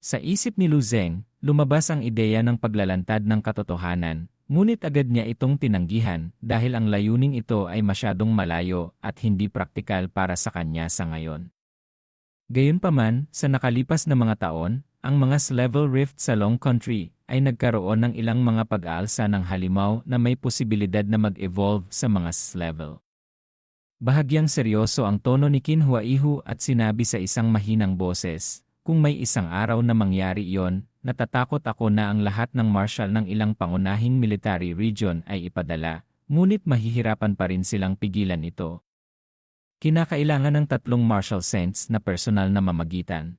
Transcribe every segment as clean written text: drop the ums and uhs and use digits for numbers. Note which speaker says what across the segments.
Speaker 1: Sa isip ni Lu Zeng, lumabas ang ideya ng paglalantad ng katotohanan, ngunit agad niya itong tinanggihan dahil ang layuning ito ay masyadong malayo at hindi praktikal para sa kanya sa ngayon. Gayunpaman, sa nakalipas na mga taon, ang mga S-level rift sa Long Country ay nagkaroon ng ilang mga pag-aalsa ng halimaw na may posibilidad na mag-evolve sa mga S-level. Bahagyang seryoso ang tono ni Qin Huaihu at sinabi sa isang mahinang boses, "Kung may isang araw na mangyari iyon, natatakot ako na ang lahat ng marshal ng ilang pangunahing military region ay ipadala, ngunit mahihirapan pa rin silang pigilan ito. Kinakailangan ng 3 martial saints na personal na mamagitan."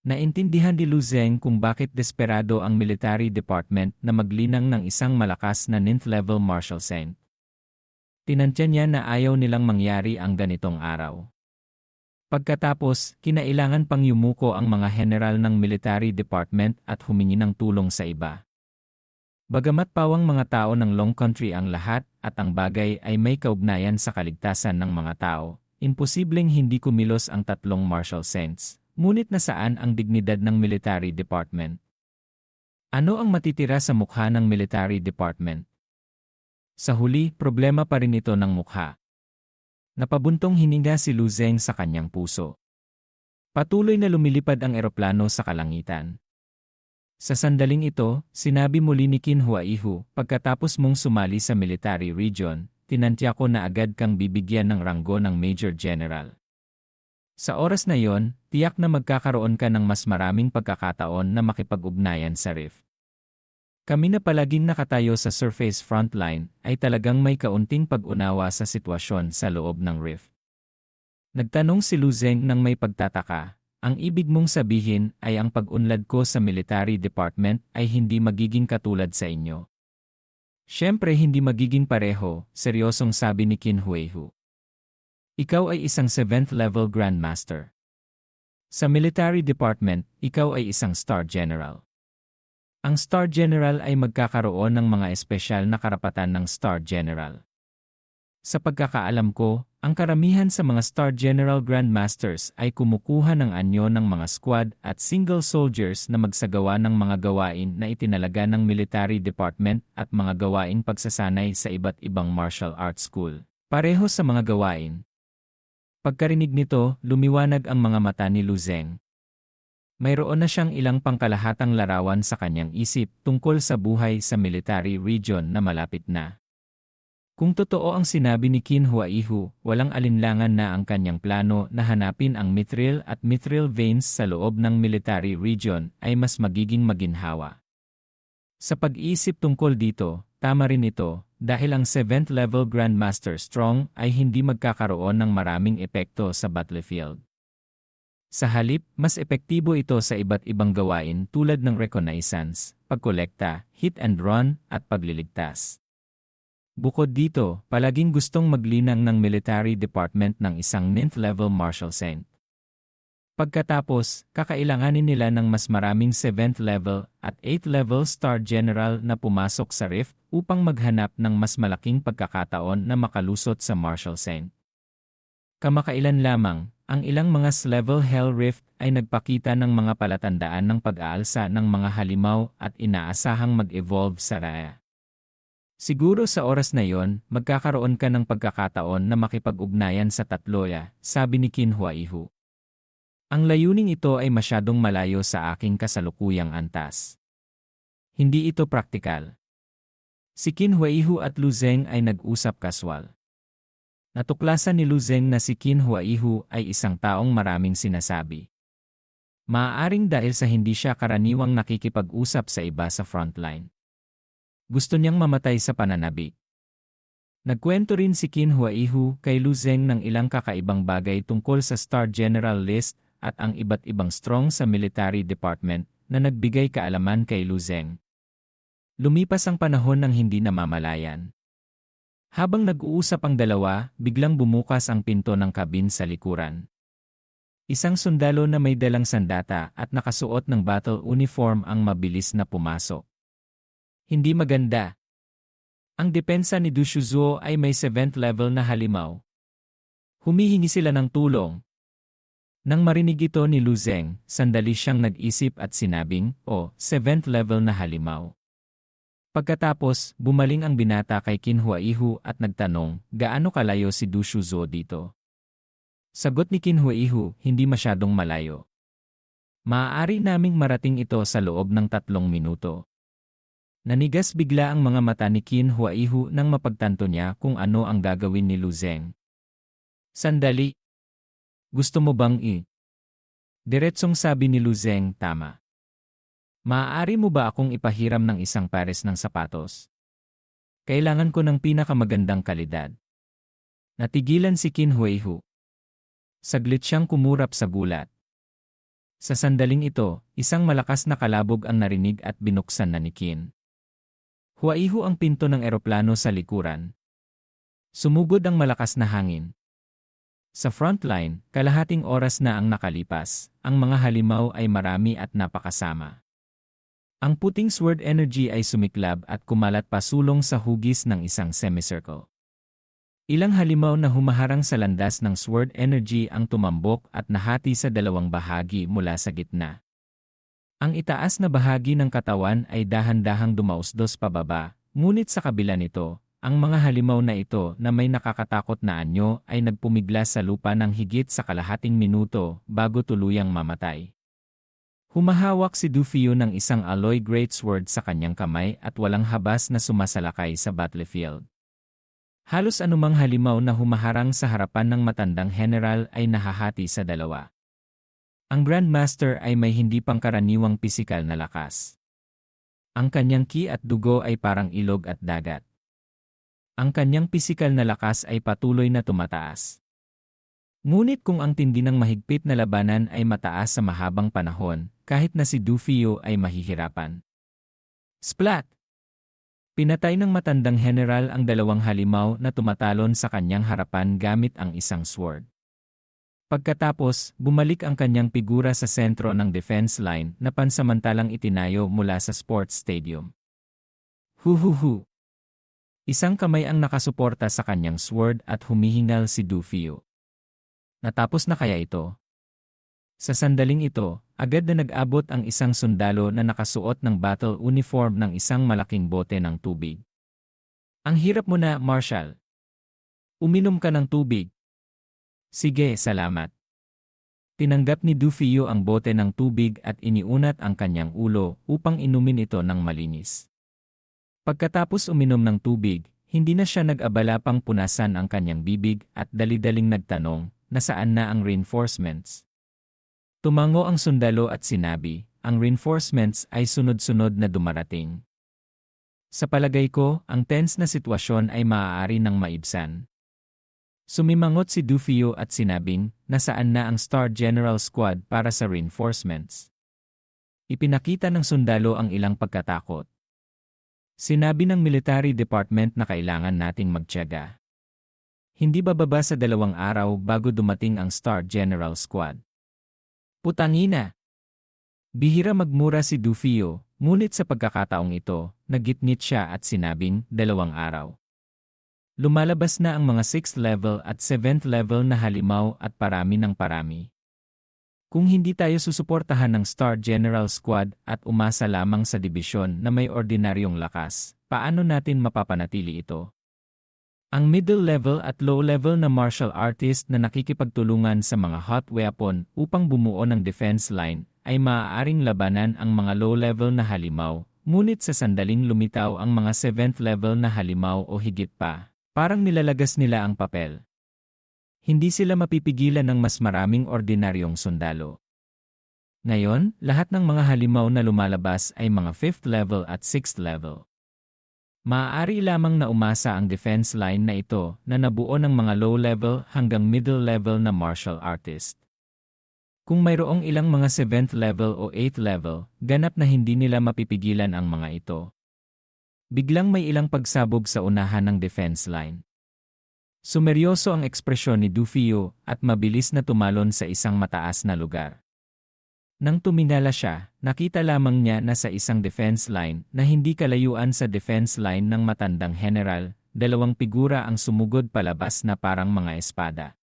Speaker 1: Naintindihan ni Lu Zeng kung bakit desperado ang military department na maglinang ng isang malakas na 9th level martial saint. Tinantya niya na ayaw nilang mangyari ang ganitong araw. Pagkatapos, kinailangan pang yumuko ang mga general ng military department at humingi ng tulong sa iba. Bagamat pawang mga tao ng Long Country ang lahat at ang bagay ay may kaugnayan sa kaligtasan ng mga tao, imposibleng hindi kumilos ang 3 martial saints. Ngunit nasaan ang dignidad ng military department? Ano ang matitira sa mukha ng military department? Sa huli, problema pa rin ito ng mukha. Napabuntong hininga si Lu Zeng sa kanyang puso. Patuloy na lumilipad ang eroplano sa kalangitan. Sa sandaling ito, sinabi muli ni Qin Huaihu, "Pagkatapos mong sumali sa military region, tinantya ko na agad kang bibigyan ng ranggo ng Major General. Sa oras na yon, tiyak na magkakaroon ka ng mas maraming pagkakataon na makipag-ugnayan sa rift. Kami na palaging nakatayo sa surface frontline ay talagang may kaunting pag-unawa sa sitwasyon sa loob ng rift." Nagtanong si Lu Zeng nang may pagtataka, "Ang ibig mong sabihin ay ang pag-unlad ko sa military department ay hindi magiging katulad sa inyo?" "Siyempre hindi magiging pareho," seryosong sabi ni Qin Huaihu. "Ikaw ay isang 7th level Grandmaster. Sa military department, ikaw ay isang Star General. Ang Star General ay magkakaroon ng mga espesyal na karapatan ng Star General. Sa pagkakaalam ko, ang karamihan sa mga Star General Grandmasters ay kumukuha ng anyo ng mga squad at single soldiers na magsagawa ng mga gawain na itinalaga ng military department at mga gawaing pagsasanay sa iba't ibang martial arts school. Pareho sa mga gawain." Pagkarinig nito, lumiwanag ang mga mata ni Lu Zeng. Mayroon na siyang ilang pangkalahatang larawan sa kanyang isip tungkol sa buhay sa military region na malapit na. Kung totoo ang sinabi ni Qin Huaihu, walang alinlangan na ang kanyang plano na hanapin ang mithril at mithril veins sa loob ng military region ay mas magiging maginhawa. Sa pag-iisip tungkol dito, tama rin ito, dahil ang 7th level Grandmaster Strong ay hindi magkakaroon ng maraming epekto sa battlefield. Sa halip, mas epektibo ito sa iba't ibang gawain tulad ng reconnaissance, pagkolekta, hit and run, at pagliligtas. Bukod dito, palaging gustong maglinang ng military department ng isang 9th level martial saint. Pagkatapos, kakailanganin nila ng mas maraming 7th level at 8th level Star General na pumasok sa rift upang maghanap ng mas malaking pagkakataon na makalusot sa martial saint. Kamakailan lamang, ang ilang mga S-level Hell Rift ay nagpakita ng mga palatandaan ng pag-aalsa ng mga halimaw at inaasahang mag-evolve sa raya. Siguro sa oras na yon, magkakaroon ka ng pagkakataon na makipag-ugnayan sa tatloya, sabi ni Qin Huaihu. Ang layuning ito ay masyadong malayo sa aking kasalukuyang antas. Hindi ito praktikal. Si Qin Huaihu at Lu Zeng ay nag-usap kaswal. Natuklasan ni Lu Zeng na si Qin Huaihu ay isang taong maraming sinasabi. Maaaring dahil sa hindi siya karaniwang nakikipag-usap sa iba sa frontline. Gusto niyang mamatay sa pananabik. Nagkwento rin si Qin Huaihu kay Lu Zeng ng ilang kakaibang bagay tungkol sa Star General List at ang iba't ibang strong sa military department na nagbigay kaalaman kay Lu Zeng. Lumipas ang panahon ng hindi namamalayan. Habang nag-uusap ang dalawa, biglang bumukas ang pinto ng kabin sa likuran. Isang sundalo na may dalang sandata at nakasuot ng battle uniform ang mabilis na pumasok. Hindi maganda. Ang depensa ni Du Shuzuo ay may 7th level na halimaw. Humihingi sila ng tulong. Nang marinig ito ni Lu Zeng, sandali siyang nag-isip at sinabing, "Oh, 7th level na halimaw." Pagkatapos, bumaling ang binata kay Qin Huaihu at nagtanong, gaano kalayo si Du Shuzo dito? Sagot ni Qin Huaihu, hindi masyadong malayo. Maaari naming marating ito sa loob ng 3 minuto. Nanigas bigla ang mga mata ni Qin Huaihu nang mapagtanto niya kung ano ang gagawin ni Lu Zeng. Sandali. Gusto mo bang Diretsong sabi ni Lu Zeng, tama. Maaari mo ba akong ipahiram ng isang pares ng sapatos? Kailangan ko ng pinakamagandang kalidad. Natigilan si Qin Huaihu. Saglit siyang kumurap sa gulat. Sa sandaling ito, isang malakas na kalabog ang narinig at binuksan na ni Qin Huaihu ang pinto ng eroplano sa likuran. Sumugod ang malakas na hangin. Sa frontline, kalahating oras na ang nakalipas, ang mga halimaw ay marami at napakasama. Ang puting sword energy ay sumiklab at kumalat pasulong sa hugis ng isang semicircle. Ilang halimaw na humaharang sa landas ng sword energy ang tumambok at nahati sa 2 bahagi mula sa gitna. Ang itaas na bahagi ng katawan ay dahan-dahang dumausdos pababa, ngunit sa kabila nito, ang mga halimaw na ito na may nakakatakot na anyo ay nagpumiglas sa lupa ng higit sa kalahating minuto bago tuluyang mamatay. Humahawak si Du Fiu ng isang alloy greatsword sa kanyang kamay at walang habas na sumasalakay sa battlefield. Halos anumang halimaw na humaharang sa harapan ng matandang general ay nahahati sa 2. Ang Grandmaster ay may hindi pangkaraniwang pisikal na lakas. Ang kanyang ki at dugo ay parang ilog at dagat. Ang kanyang pisikal na lakas ay patuloy na tumataas. Ngunit kung ang tindi ng mahigpit na labanan ay mataas sa mahabang panahon, kahit na si Du Fiu ay mahihirapan. Splat! Pinatay ng matandang general ang 2 halimaw na tumatalon sa kanyang harapan gamit ang isang sword. Pagkatapos, bumalik ang kanyang figura sa sentro ng defense line na pansamantalang itinayo mula sa sports stadium. Huhuhu! Isang kamay ang nakasuporta sa kanyang sword at humihingal si Du Fiu. Natapos na kaya ito? Sa sandaling ito, agad na nag-abot ang isang sundalo na nakasuot ng battle uniform ng isang malaking bote ng tubig. Ang hirap mo na, Marshal. Uminom ka ng tubig. Sige, salamat. Tinanggap ni Du Fiu ang bote ng tubig at iniunat ang kanyang ulo upang inumin ito ng malinis. Pagkatapos uminom ng tubig, hindi na siya nag-abala pang punasan ang kanyang bibig at dali-daling nagtanong, nasaan na ang reinforcements? Tumango ang sundalo at sinabi, ang reinforcements ay sunod-sunod na dumarating. Sa palagay ko, ang tense na sitwasyon ay maaari nang maibsan. Sumimangot si Du Fiu at sinabing, nasaan na ang Star General Squad para sa reinforcements? Ipinakita ng sundalo ang ilang pagkatakot. Sinabi ng military department na kailangan nating magtiyaga. Hindi bababa sa 2 araw bago dumating ang Star General Squad. Putangina! Bihira magmura si Du Fiu, ngunit sa pagkakataong ito, nagitngit siya at sinabing, 2 araw. Lumalabas na ang mga 6th level at 7th level na halimaw at parami ng parami. Kung hindi tayo susuportahan ng Star General Squad at umasa lamang sa dibisyon na may ordinaryong lakas, paano natin mapapanatili ito? Ang middle level at low level na martial artist na nakikipagtulungan sa mga hot weapon upang bumuo ng defense line ay maaaring labanan ang mga low level na halimaw, ngunit sa sandaling lumitaw ang mga 7th level na halimaw o higit pa, parang nilalagas nila ang papel. Hindi sila mapipigilan ng mas maraming ordinaryong sundalo. Ngayon, lahat ng mga halimaw na lumalabas ay mga 5th level at 6th level. Maaari lamang na umasa ang defense line na ito na nabuo ng mga low-level hanggang middle-level na martial artist. Kung mayroong ilang mga 7th level o 8th level, ganap na hindi nila mapipigilan ang mga ito. Biglang may ilang pagsabog sa unahan ng defense line. Sumeryoso ang ekspresyon ni Du Fiu at mabilis na tumalon sa isang mataas na lugar. Nang tumingala siya, nakita lamang niya na sa isang defense line na hindi kalayuan sa defense line ng matandang general, 2 figura ang sumugod palabas na parang mga espada.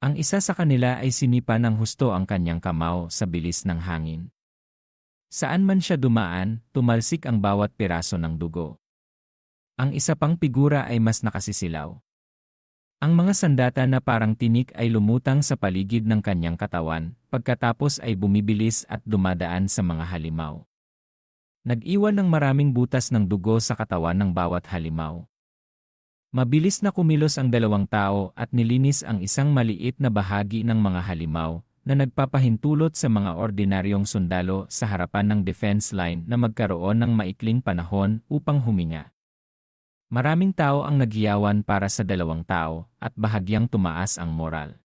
Speaker 1: Ang isa sa kanila ay sinipa ng husto ang kanyang kamao sa bilis ng hangin. Saan man siya dumaan, tumalsik ang bawat piraso ng dugo. Ang isa pang figura ay mas nakasisilaw. Ang mga sandata na parang tinik ay lumutang sa paligid ng kanyang katawan, pagkatapos ay bumibilis at dumadaan sa mga halimaw. Nag-iwan ng maraming butas ng dugo sa katawan ng bawat halimaw. Mabilis na kumilos ang dalawang tao at nilinis ang isang maliit na bahagi ng mga halimaw na nagpapahintulot sa mga ordinaryong sundalo sa harapan ng defense line na magkaroon ng maikling panahon upang huminga. Maraming tao ang nagyawan para sa dalawang tao at bahagyang tumaas ang moral.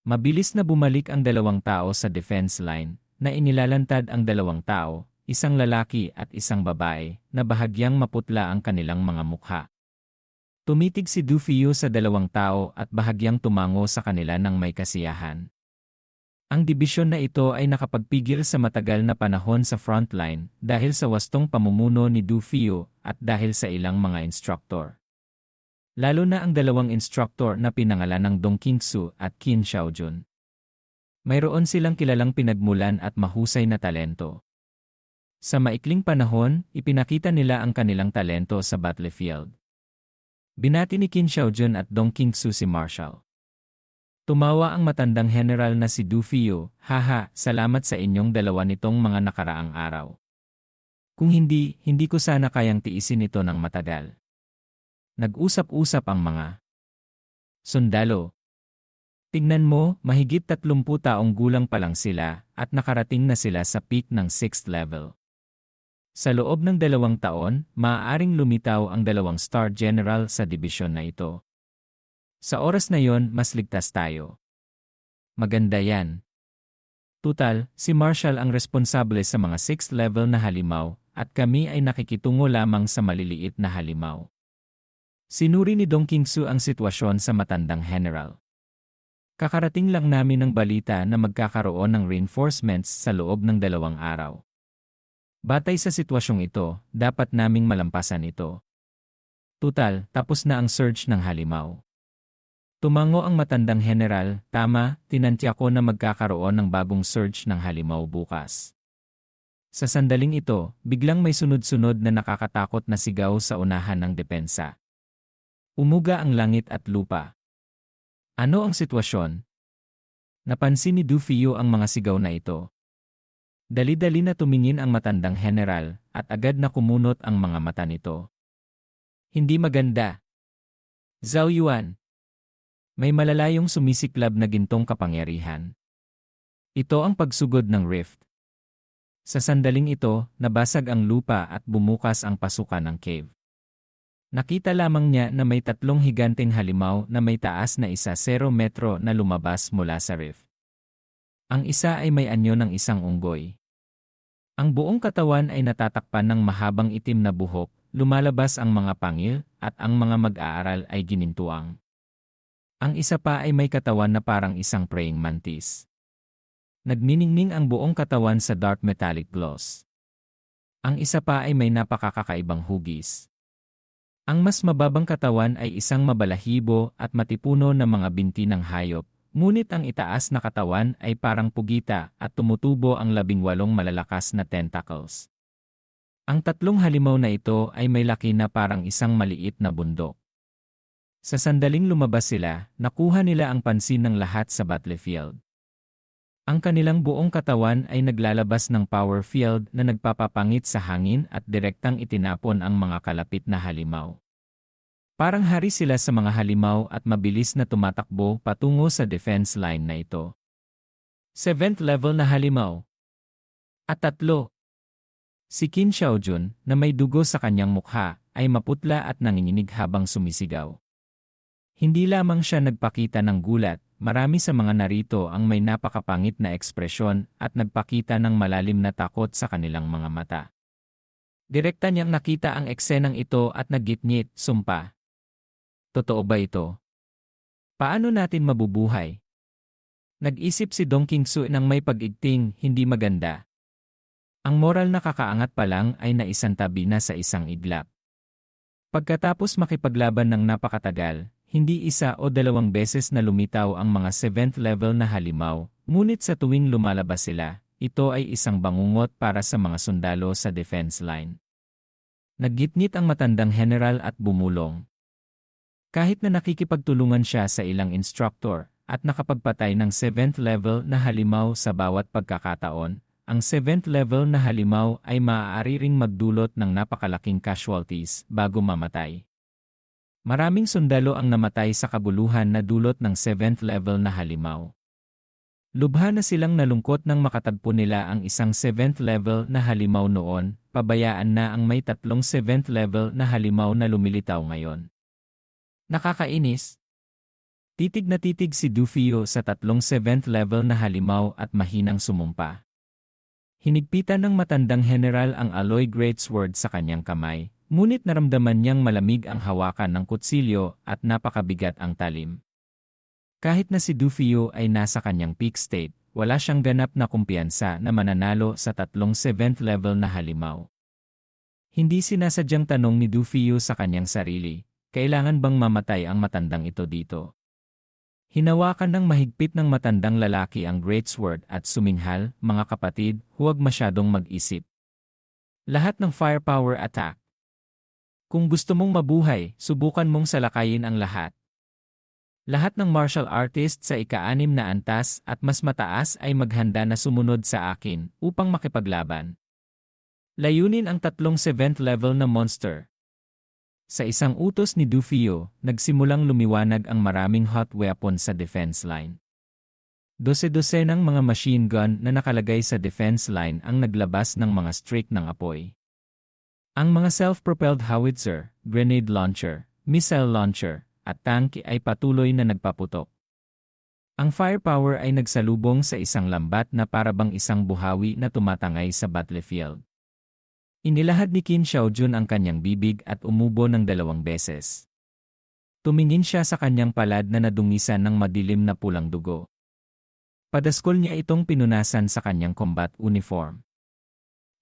Speaker 1: Mabilis na bumalik ang dalawang tao sa defense line na inilalantad ang dalawang tao, isang lalaki at isang babae, na bahagyang maputla ang kanilang mga mukha. Tumitig si Du Fio sa dalawang tao at bahagyang tumango sa kanila ng may kasiyahan. Ang dibisyon na ito ay nakapagpigil sa matagal na panahon sa frontline dahil sa wastong pamumuno ni Du Fio at dahil sa ilang mga instructor. Lalo na ang dalawang instructor na pinangalan ng Dong Qingsu at Qin Xiaojun. Mayroon silang kilalang pinagmulan at mahusay na talento. Sa maikling panahon, ipinakita nila ang kanilang talento sa battlefield. Binati ni Qin Xiaojun at Dong Qingsu si Marshall. Tumawa ang matandang general na si Du Fio, "Haha, salamat sa inyong dalawa nitong mga nakaraang araw. Kung hindi ko sana kayang tiisin ito ng matagal." Nag-usap-usap ang mga sundalo. Tignan mo, mahigit 30 taong gulang pa lang sila at nakarating na sila sa peak ng 6th level. Sa loob ng 2 taon, maaaring lumitaw ang 2 star general sa dibisyon na ito. Sa oras na yon, mas ligtas tayo. Maganda yan. Tutal, si Marshall ang responsable sa mga 6th level na halimaw at kami ay nakikitungo lamang sa maliliit na halimaw. Sinuri ni Dong Qingsu ang sitwasyon sa matandang general. Kakarating lang namin ng balita na magkakaroon ng reinforcements sa loob ng 2 araw. Batay sa sitwasyong ito, dapat naming malampasan ito. Tutal, tapos na ang surge ng halimaw. Tumango ang matandang general, "Tama, tinantya ko na magkakaroon ng bagong surge ng halimaw bukas." Sa sandaling ito, biglang may sunod-sunod na nakakatakot na sigaw sa unahan ng depensa. Umuga ang langit at lupa. Ano ang sitwasyon? Napansin ni Du Fio ang mga sigaw na ito. Dali-dali na tumingin ang matandang general at agad na kumunot ang mga mata nito. Hindi maganda. Zhao Yuan. May malalayong sumisiklab na gintong kapangyarihan. Ito ang pagsugod ng rift. Sa sandaling ito, nabasag ang lupa at bumukas ang pasukan ng cave. Nakita lamang niya na may 3 higanteng halimaw na may taas na 1 metro na lumabas mula sa rift. Ang isa ay may anyo ng isang unggoy. Ang buong katawan ay natatakpan ng mahabang itim na buhok, lumalabas ang mga pangil, at ang mga mag-aaral ay ginintuang. Ang isa pa ay may katawan na parang isang praying mantis. Nagniningning ang buong katawan sa dark metallic gloss. Ang isa pa ay may napakakakaibang hugis. Ang mas mababang katawan ay isang mabalahibo at matipuno na mga binti ng hayop, ngunit ang itaas na katawan ay parang pugita at tumutubo ang 18 malalakas na tentacles. Ang 3 halimaw na ito ay may laki na parang isang maliit na bundok. Sa sandaling lumabas sila, nakuha nila ang pansin ng lahat sa battlefield. Ang kanilang buong katawan ay naglalabas ng power field na nagpapapangit sa hangin at direktang itinapon ang mga kalapit na halimaw. Parang hari sila sa mga halimaw at mabilis na tumatakbo patungo sa defense line na ito. 7th level na halimaw. At 3. Si Qin Xiaojun, na may dugo sa kanyang mukha, ay maputla at nanginginig habang sumisigaw. Hindi lamang siya nagpakita ng gulat, marami sa mga narito ang may napakapangit na ekspresyon at nagpakita ng malalim na takot sa kanilang mga mata. Direkta niyang nakita ang eksenang ito at naggitngit, "Sumpa. Totoo ba ito? Paano natin mabubuhay?" Nag-isip si Dong Qingsu ng may pag-igting, hindi maganda. Ang moral na kakaangat pa lang ay naisantabi na sa isang iglap. Pagkatapos makipaglaban ng napakatagal, Hindi isa o dalawang beses na lumitaw ang mga 7th level na halimaw, ngunit sa tuwing lumalabas sila, ito ay isang bangungot para sa mga sundalo sa defense line. Naggitngit ang matandang general at bumulong. Kahit na nakikipagtulungan siya sa ilang instructor at nakapagpatay ng 7th level na halimaw sa bawat pagkakataon, ang 7th level na halimaw ay maaari ring magdulot ng napakalaking casualties bago mamatay. Maraming sundalo ang namatay sa kabuluhan na dulot ng 7th level na halimaw. Lubha na silang nalungkot nang makatagpo nila ang isang 7th level na halimaw noon, pabayaan na ang may 3 7th level na halimaw na lumilitaw ngayon. Nakakainis. Titig na titig si Dufio sa 3 7th level na halimaw at mahinang sumumpa. Hinigpitan ng matandang general ang alloy greatsword sa kanyang kamay, ngunit naramdaman niyang malamig ang hawakan ng kutsilyo at napakabigat ang talim. Kahit na si Dufio ay nasa kanyang peak state, wala siyang ganap na kumpiyansa na mananalo sa 3 7th level na halimaw. Hindi sinasadyang tanong ni Dufio sa kanyang sarili, kailangan bang mamatay ang matandang ito dito? Hinawakan ng mahigpit ng matandang lalaki ang greatsword at suminghal, mga kapatid, huwag masyadong mag-isip. Lahat ng firepower attack. Kung gusto mong mabuhay, subukan mong salakayin ang lahat. Lahat ng martial artist sa ika-6 na antas at mas mataas ay maghanda na sumunod sa akin upang makipaglaban. Layunin ang 3 7th level na monster. Sa isang utos ni Dufio, nagsimulang lumiwanag ang maraming hot weapon sa defense line. 12 ng mga machine gun na nakalagay sa defense line ang naglabas ng mga streak ng apoy. Ang mga self-propelled howitzer, grenade launcher, missile launcher, at tank ay patuloy na nagpaputok. Ang firepower ay nagsalubong sa isang lambat na parabang isang buhawi na tumatangay sa battlefield. Inilahad ni Qin Xiaojun ang kanyang bibig at umubo ng 2 beses. Tumingin siya sa kanyang palad na nadungisan ng madilim na pulang dugo. Padaskol niya itong pinunasan sa kanyang combat uniform.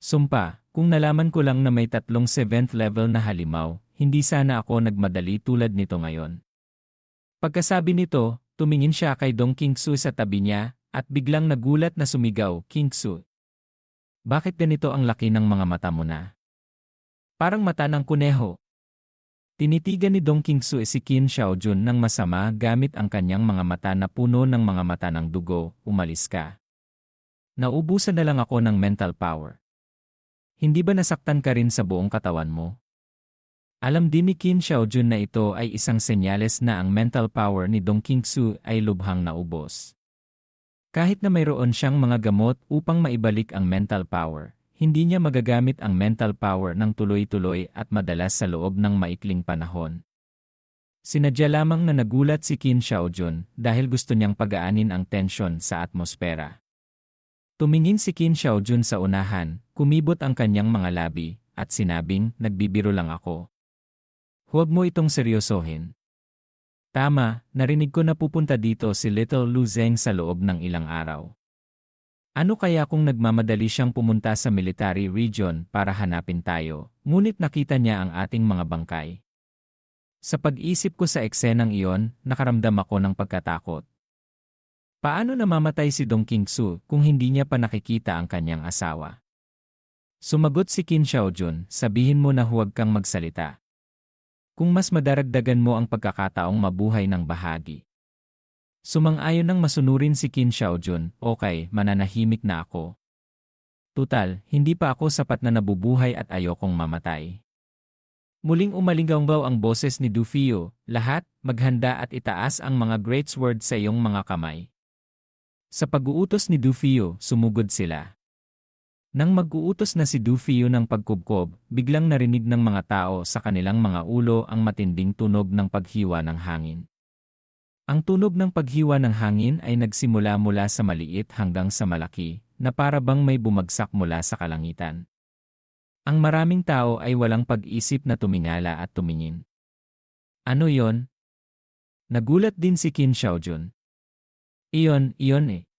Speaker 1: Sumpa, kung nalaman ko lang na may 3 7th level na halimaw, hindi sana ako nagmadali tulad nito ngayon. Pagkasabi nito, tumingin siya kay Dong Qingsu sa tabi niya, at biglang nagulat na sumigaw, "Qingsu, bakit ganito ang laki ng mga mata mo na? Parang mata ng kuneho." Tinitigan ni Dong Qingsu si Qin Xiaojun ng masama gamit ang kanyang mga mata na puno ng mga mata ng dugo, "Umalis ka. Naubusan na lang ako ng mental power. Hindi ba nasaktan ka rin sa buong katawan mo?" Alam din ni Qin Xiaojun na ito ay isang senyales na ang mental power ni Dong Qingsu ay lubhang naubos. Kahit na mayroon siyang mga gamot upang maibalik ang mental power, hindi niya magagamit ang mental power ng tuloy-tuloy at madalas sa loob ng maikling panahon. Sinadya lamang na nagulat si Qin Xiaojun dahil gusto niyang pagaanin ang tensyon sa atmosfera. Tumingin si Qin Xiaojun sa unahan, kumibot ang kanyang mga labi, at sinabing, "Nagbibiro lang ako. Huwag mo itong seryosohin." Tama, narinig ko na pupunta dito si Little Lu Zeng sa loob ng ilang araw. Ano kaya kung nagmamadali siyang pumunta sa military region para hanapin tayo, ngunit nakita niya ang ating mga bangkay? Sa pag-isip ko sa eksenang iyon, nakaramdam ako ng pagkatakot. Paano namamatay si Dong Qingsu kung hindi niya pa nakikita ang kanyang asawa? Sumagot si Qin Xiaojun, "Sabihin mo na huwag kang magsalita. Kung mas madaragdagan mo ang pagkakataong mabuhay ng bahagi." Sumang-ayon ng masunurin si Qin Xiaojun, "Okay, mananahimik na ako. Tutal, hindi pa ako sapat na nabubuhay at ayokong mamatay." Muling umalinggaw ang boses ni Dufio, "Lahat, maghanda at itaas ang mga greatsword sa iyong mga kamay." Sa pag-uutos ni Dufio, sumugod sila. Nang mag-uutos na si Dufio ng pagkubkob, biglang narinig ng mga tao sa kanilang mga ulo ang matinding tunog ng paghiwa ng hangin. Ang tunog ng paghiwa ng hangin ay nagsimula mula sa maliit hanggang sa malaki, na para bang may bumagsak mula sa kalangitan. Ang maraming tao ay walang pag-isip na tumingala at tumingin. "Ano yon?" Nagulat din si Qin Xiaojun. Iyon eh.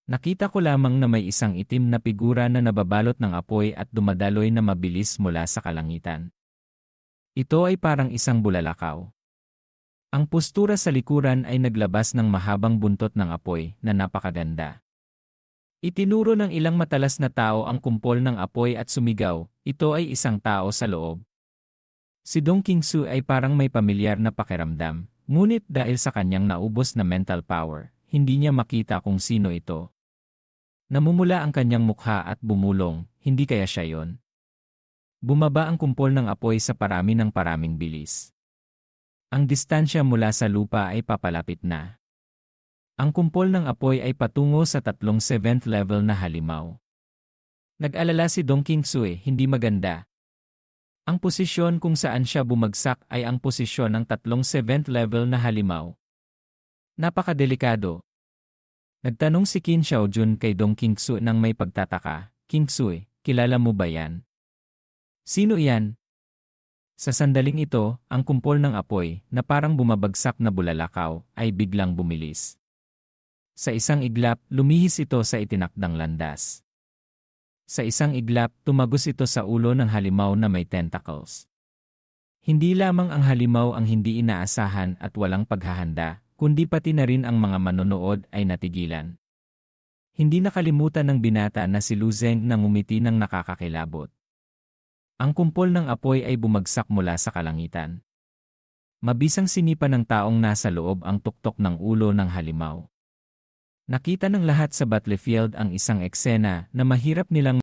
Speaker 1: Nakita ko lamang na may isang itim na figura na nababalot ng apoy at dumadaloy na mabilis mula sa kalangitan. Ito ay parang isang bulalakaw. Ang postura sa likuran ay naglabas ng mahabang buntot ng apoy na napakaganda. Itinuro ng ilang matalas na tao ang kumpol ng apoy at sumigaw, ito ay isang tao sa loob. Si Dong Qingsu ay parang may pamilyar na pakiramdam, ngunit dahil sa kanyang naubos na mental power, hindi niya makita kung sino ito. Namumula ang kanyang mukha at bumulong, hindi kaya siya yon. Bumaba ang kumpol ng apoy sa parami ng paraming bilis. Ang distansya mula sa lupa ay papalapit na. Ang kumpol ng apoy ay patungo sa 7th level na halimaw. Nag-alala si Dong Qingsu, hindi maganda. Ang posisyon kung saan siya bumagsak ay ang posisyon ng 7th level na halimaw. Napakadelikado. Nagtanong si Qin Xiaojun kay Dong Qingsu nang may pagtataka, Qingsu, kilala mo ba yan? Sino yan? Sa sandaling ito, ang kumpol ng apoy, na parang bumabagsak na bulalakaw, ay biglang bumilis. Sa isang iglap, lumihis ito sa itinakdang landas. Sa isang iglap, tumagos ito sa ulo ng halimaw na may tentacles. Hindi lamang ang halimaw ang hindi inaasahan at walang paghahanda, kundi pati na rin ang mga manonood ay natigilan. Hindi nakalimutan ng binata na si Lu Zeng na ngumiti ng nakakakilabot. Ang kumpol ng apoy ay bumagsak mula sa kalangitan. Mabisang sinipa ng taong nasa loob ang tuktok ng ulo ng halimaw. Nakita ng lahat sa battlefield ang isang eksena na mahirap nilang